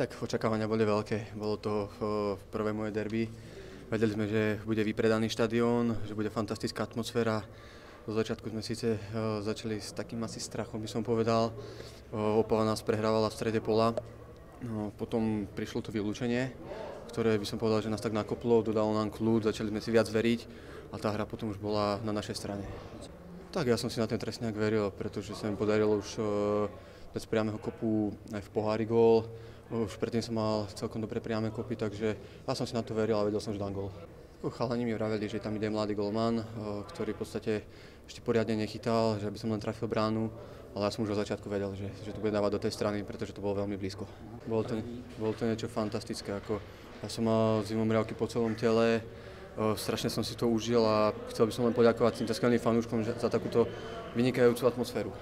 Tak očakávania boli veľké. Bolo to prvé moje derby. Vedeli sme, že bude vypredaný štadión, že bude fantastická atmosféra. Do začiatku sme síce začali s takým asi strachom, by som povedal. Opava nás prehrávala v strede pola. No, potom prišlo to vylúčenie, ktoré by som povedal, že nás tak nakoplo, dodalo nám kľud, začali sme si viac veriť a tá hra potom už bola na našej strane. Tak ja som si na ten trestňák veril, pretože sa mi podarilo už bez priameho kopu aj v pohári gól. Už predtým som mal celkom dobre priame kopy, takže ja som si na to veril a vedel som, že dám gól. Chalani mi vraveli, že tam ide mladý golman, ktorý v podstate ešte poriadne nechytal, že by som len trafil bránu, ale ja som už od začiatku vedel, že to bude dávať do tej strany, pretože to bolo veľmi blízko. Bolo to niečo fantastické, ja som mal zimomriavky po celom tele, strašne som si to užil a chcel by som len poďakovať týmto skvelným fanúškom za takúto vynikajúcu atmosféru.